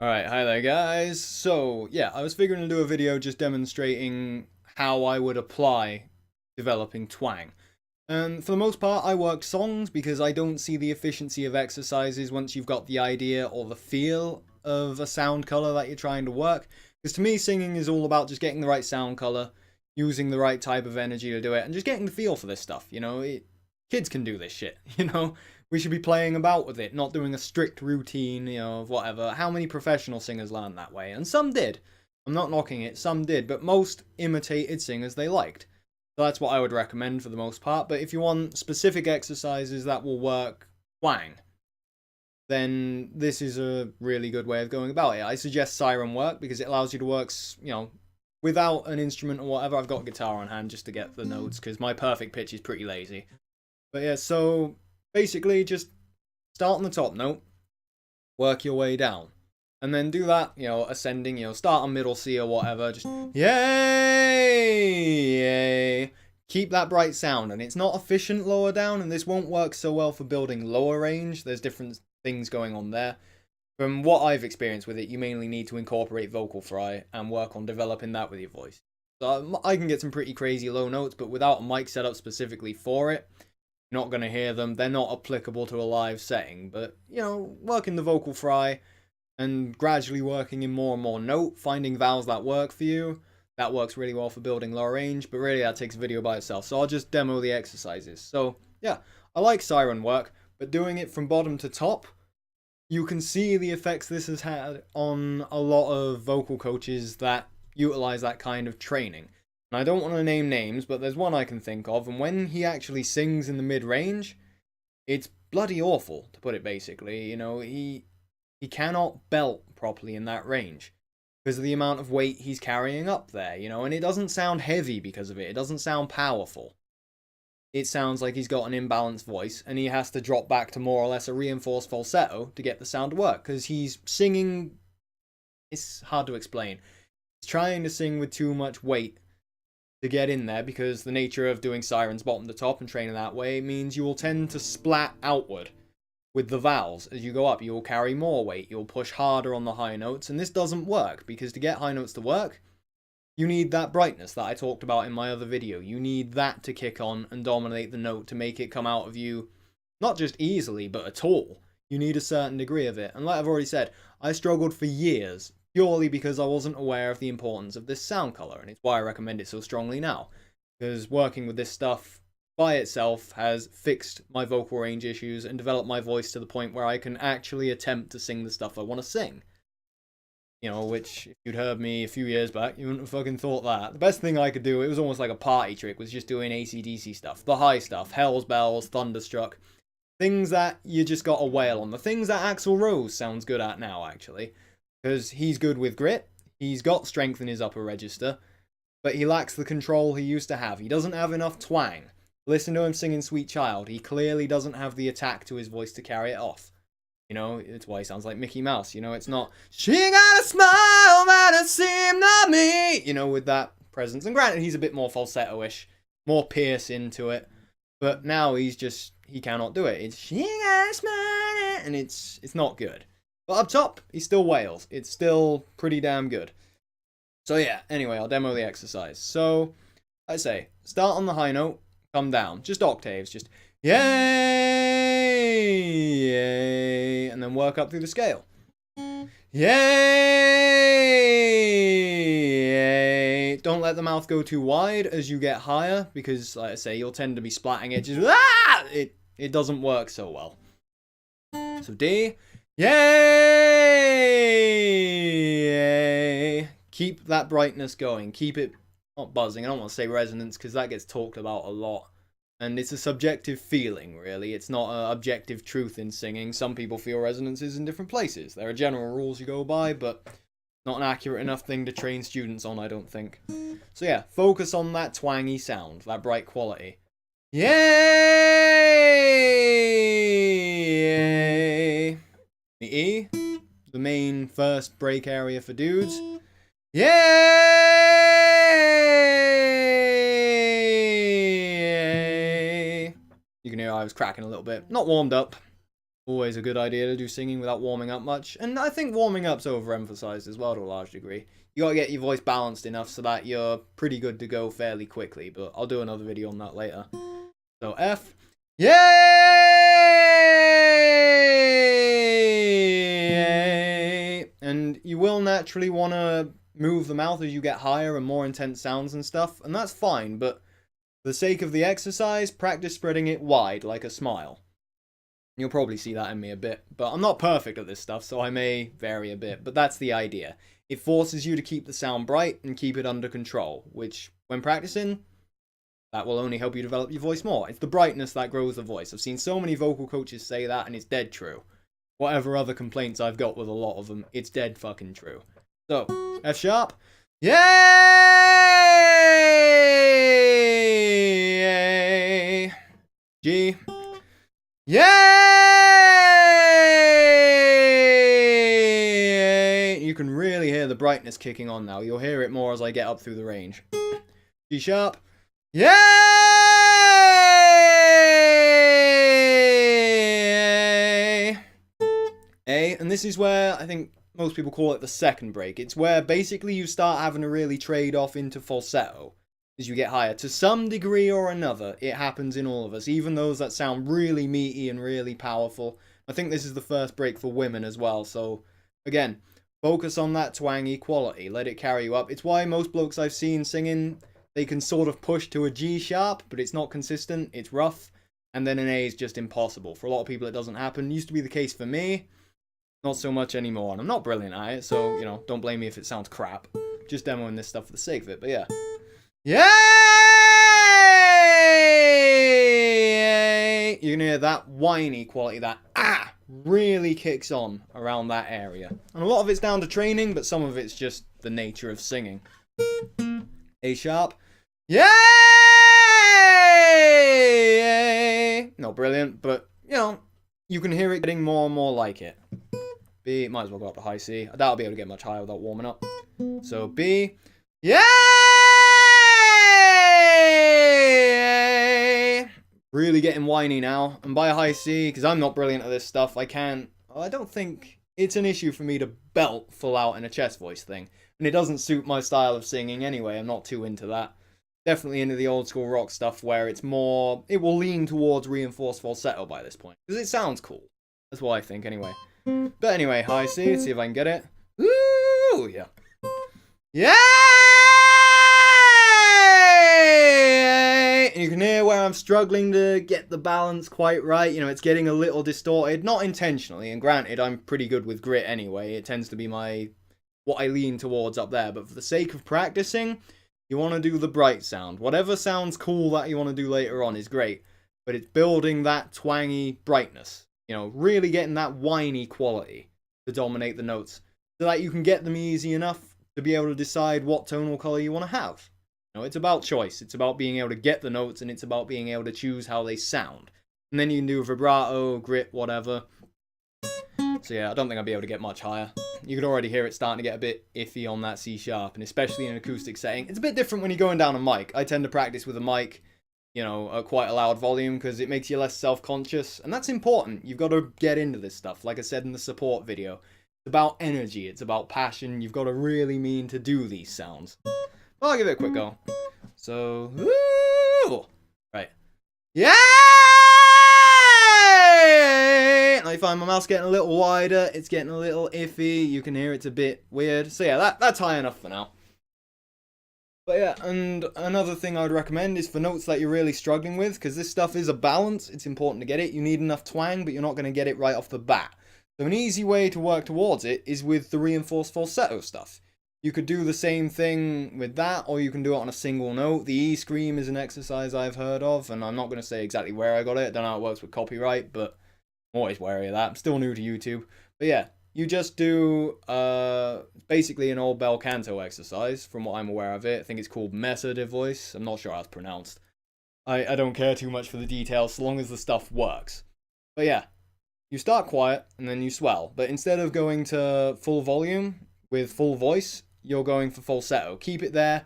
Alright, hi there guys. So, yeah, I was figuring to do a video just demonstrating how I would apply developing Twang. And for the most part, I work songs because I don't see the efficiency of exercises once you've got the idea or the feel of a sound color that you're trying to work. Because to me, singing is all about just getting the right sound color, using the right type of energy to do it, and just getting the feel for this stuff. Kids can do this shit, We should be playing about with it, not doing a strict routine, of whatever. How many professional singers learned that way? And some did. I'm not knocking it, some did, but most imitated singers they liked. So that's what I would recommend for the most part. But if you want specific exercises that will work Twang, then this is a really good way of going about it. I suggest Siren Work because it allows you to work, without an instrument or whatever. I've got a guitar on hand just to get the notes because my perfect pitch is pretty lazy. But yeah, so basically just start on the top note, work your way down. And then do that, ascending, start on middle C or whatever, just yay. Keep that bright sound, and it's not efficient lower down, and this won't work so well for building lower range. There's different things going on there. From what I've experienced with it, you mainly need to incorporate vocal fry and work on developing that with your voice. So I can get some pretty crazy low notes, but without a mic set up specifically for it, you're not going to hear them. They're not applicable to a live setting, but, working the vocal fry and gradually working in more and more note, finding vowels that work for you, that works really well for building low range, but really that takes a video by itself. So I'll just demo the exercises. So yeah, I like Siren Work, but doing it from bottom to top, you can see the effects this has had on a lot of vocal coaches that utilize that kind of training. And I don't want to name names, but there's one I can think of, and when he actually sings in the mid-range, it's bloody awful, to put it basically. He cannot belt properly in that range because of the amount of weight he's carrying up there, and it doesn't sound heavy because of it. It doesn't sound powerful. It sounds like he's got an imbalanced voice and he has to drop back to more or less a reinforced falsetto to get the sound to work because he's singing. It's hard to explain. He's trying to sing with too much weight to get in there because the nature of doing sirens bottom to top and training that way means you will tend to splat outward with the vowels. As you go up, you will carry more weight, you'll push harder on the high notes, and this doesn't work because to get high notes to work, you need that brightness that I talked about in my other video. You need that to kick on and dominate the note to make it come out of you, not just easily, but at all. You need a certain degree of it, and like I've already said, I struggled for years purely because I wasn't aware of the importance of this sound color, and it's why I recommend it so strongly now, because working with this stuff by itself has fixed my vocal range issues and developed my voice to the point where I can actually attempt to sing the stuff I want to sing. Which, if you'd heard me a few years back, you wouldn't have fucking thought that. The best thing I could do, it was almost like a party trick, was just doing AC/DC stuff. The high stuff, Hell's Bells, Thunderstruck. Things that you just got a wail on. The things that Axl Rose sounds good at now, actually. Because he's good with grit, he's got strength in his upper register, but he lacks the control he used to have. He doesn't have enough twang. Listen to him singing Sweet Child. He clearly doesn't have the attack to his voice to carry it off. It's why he sounds like Mickey Mouse. It's not, she got a smile that it seemed to me, with that presence. And granted, he's a bit more falsetto-ish, more pierce into it. But now he cannot do it. It's, she got a smile, and it's not good. But up top, he still wails. It's still pretty damn good. So yeah, anyway, I'll demo the exercise. So, I say, start on the high note, come down, just octaves, just yay, and then work up through the scale. Yay. Don't let the mouth go too wide as you get higher, because, like I say, you'll tend to be splatting it. Just, it doesn't work so well. So D, yay. Keep that brightness going. Keep it not buzzing. I don't want to say resonance because that gets talked about a lot. And it's a subjective feeling, really. It's not an objective truth in singing. Some people feel resonances in different places. There are general rules you go by, but not an accurate enough thing to train students on, I don't think. So yeah, focus on that twangy sound, that bright quality. Yay! The E, the main first break area for dudes. Yay! You can hear I was cracking a little bit. Not warmed up. Always a good idea to do singing without warming up much. And I think warming up's overemphasized as well to a large degree. You gotta get your voice balanced enough so that you're pretty good to go fairly quickly. But I'll do another video on that later. So F. Yay! And you will naturally want to move the mouth as you get higher and more intense sounds and stuff. And that's fine, but for the sake of the exercise, practice spreading it wide like a smile. You'll probably see that in me a bit, but I'm not perfect at this stuff, so I may vary a bit, but that's the idea. It forces you to keep the sound bright and keep it under control, which, when practicing, that will only help you develop your voice more. It's the brightness that grows the voice. I've seen so many vocal coaches say that, and it's dead true. Whatever other complaints I've got with a lot of them, it's dead fucking true. So, F sharp. Yay! G. Yay! You can really hear the brightness kicking on now. You'll hear it more as I get up through the range. G sharp. Yay! A, and this is where I think most people call it the second break. It's where basically you start having to really trade off into falsetto as you get higher. To some degree or another, it happens in all of us, even those that sound really meaty and really powerful. I think this is the first break for women as well, so again, focus on that twangy quality. Let it carry you up. It's why most blokes I've seen singing, they can sort of push to a G sharp, but it's not consistent, it's rough, and then an A is just impossible. For a lot of people it doesn't happen. It used to be the case for me, not so much anymore, and I'm not brilliant at it, so, you know, don't blame me if it sounds crap. Just demoing this stuff for the sake of it, but yeah. Yay! You can hear that whiny quality, that really kicks on around that area. And a lot of it's down to training, but some of it's just the nature of singing. A sharp. Yay! Not brilliant, but, you know, you can hear it getting more and more like it. B, might as well go up to high C. I doubt I'll be able to get much higher without warming up. So B. Yay! Really getting whiny now. And by a high C, because I'm not brilliant at this stuff, I don't think it's an issue for me to belt full out in a chest voice thing. And it doesn't suit my style of singing anyway. I'm not too into that. Definitely into the old school rock stuff where it's more, it will lean towards reinforced falsetto by this point. Because it sounds cool. That's what I think anyway. But anyway, high C, let's see if I can get it. Ooh, yeah. Yay! And you can hear where I'm struggling to get the balance quite right. You know, it's getting a little distorted. Not intentionally, and granted, I'm pretty good with grit anyway. It tends to be what I lean towards up there. But for the sake of practicing, you want to do the bright sound. Whatever sounds cool that you want to do later on is great. But it's building that twangy brightness. You know, really getting that whiny quality to dominate the notes. So that you can get them easy enough to be able to decide what tonal color you want to have. You know, it's about choice. It's about being able to get the notes, and it's about being able to choose how they sound. And then you can do vibrato, grit, whatever. So yeah, I don't think I'll be able to get much higher. You could already hear it starting to get a bit iffy on that C sharp, and especially in an acoustic setting. It's a bit different when you're going down a mic. I tend to practice with a mic, you know, at quite a loud volume because it makes you less self-conscious, and that's important. You've got to get into this stuff, like I said in the support video. It's about energy, it's about passion. You've got to really mean to do these sounds. Well, I'll give it a quick go. So, woo! Right. Yay! And I find my mouth's getting a little wider, it's getting a little iffy, you can hear it's a bit weird. So yeah, that's high enough for now. But yeah, and another thing I would recommend is for notes that you're really struggling with, because this stuff is a balance, it's important to get it. You need enough twang, but you're not going to get it right off the bat. So an easy way to work towards it is with the reinforced falsetto stuff. You could do the same thing with that, or you can do it on a single note. The Eee Scream is an exercise I've heard of, and I'm not going to say exactly where I got it. I don't know how it works with copyright, but I'm always wary of that. I'm still new to YouTube. But yeah, you just do basically an old bel canto exercise, from what I'm aware of it. I think it's called mesa de voice. I'm not sure how it's pronounced. I don't care too much for the details, so long as the stuff works. But yeah, you start quiet, and then you swell. But instead of going to full volume with full voice, you're going for falsetto. Keep it there.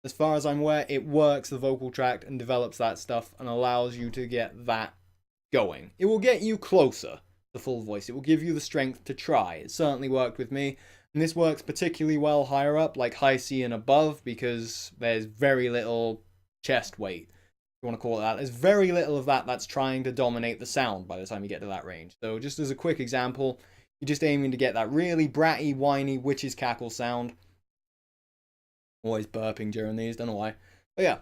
As far as I'm aware, it works the vocal tract and develops that stuff and allows you to get that going. It will get you closer. the full voice. It will give you the strength to try. It certainly worked with me. And this works particularly well higher up, like high C and above, because there's very little chest weight, if you want to call it that. There's very little of that that's trying to dominate the sound by the time you get to that range. So just as a quick example, you're just aiming to get that really bratty, whiny, witch's cackle sound. Always burping during these, don't know why. But yeah,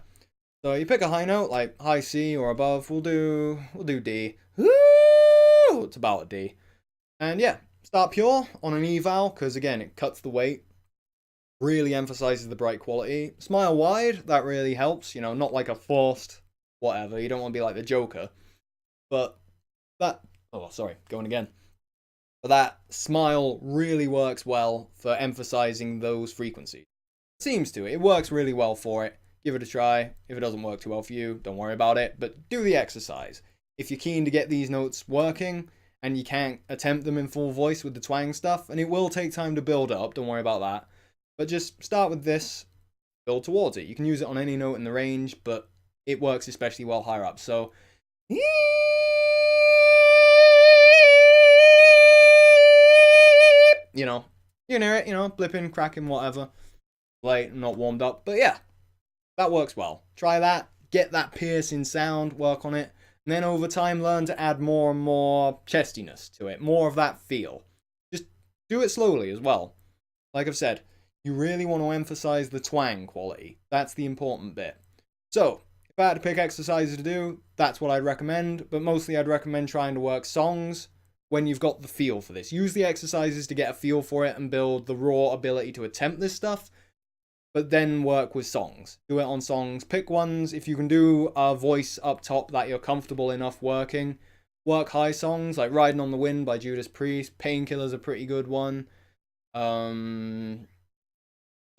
so you pick a high note, like high C or above. We'll do D. Woo! It's about a D. And yeah, start pure on an eval, because again, it cuts the weight. Really emphasizes the bright quality. Smile wide, that really helps. You know, not like a forced whatever. You don't want to be like the Joker. But that... Oh, sorry, going again. But that smile really works well for emphasizing those frequencies. It seems to. It works really well for it. Give it a try. If it doesn't work too well for you, don't worry about it. But do the exercise. If you're keen to get these notes working, and you can't attempt them in full voice with the twang stuff, and it will take time to build up, don't worry about that. But just start with this, build towards it. You can use it on any note in the range, but it works especially well higher up. So, you know, you hear it, you know, blipping, cracking, whatever. Late, not warmed up, but yeah, that works well. Try that, get that piercing sound, work on it, and then over time learn to add more and more chestiness to it, more of that feel. Just do it slowly as well. Like I've said, you really want to emphasize the twang quality. That's the important bit. So, if I had to pick exercises to do, that's what I'd recommend, but mostly I'd recommend trying to work songs when you've got the feel for this. Use the exercises to get a feel for it and build the raw ability to attempt this stuff, but then work with songs. Do it on songs. Pick ones. If you can do a voice up top that you're comfortable enough working, work high songs like Riding on the Wind by Judas Priest. Painkiller's a pretty good one.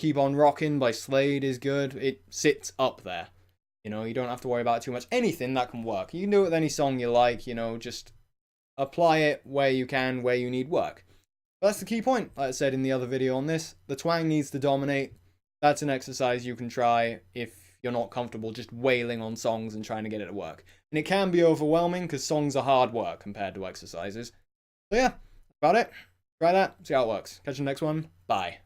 Keep on Rockin' by Slade is good. It sits up there. You know, you don't have to worry about it too much. Anything that can work. You can do it with any song you like, you know, just apply it where you can, where you need work. But that's the key point. Like I said in the other video on this, the twang needs to dominate. That's an exercise you can try if you're not comfortable just wailing on songs and trying to get it to work. And it can be overwhelming because songs are hard work compared to exercises. So yeah, that's about it. Try that, see how it works. Catch you in the next one. Bye.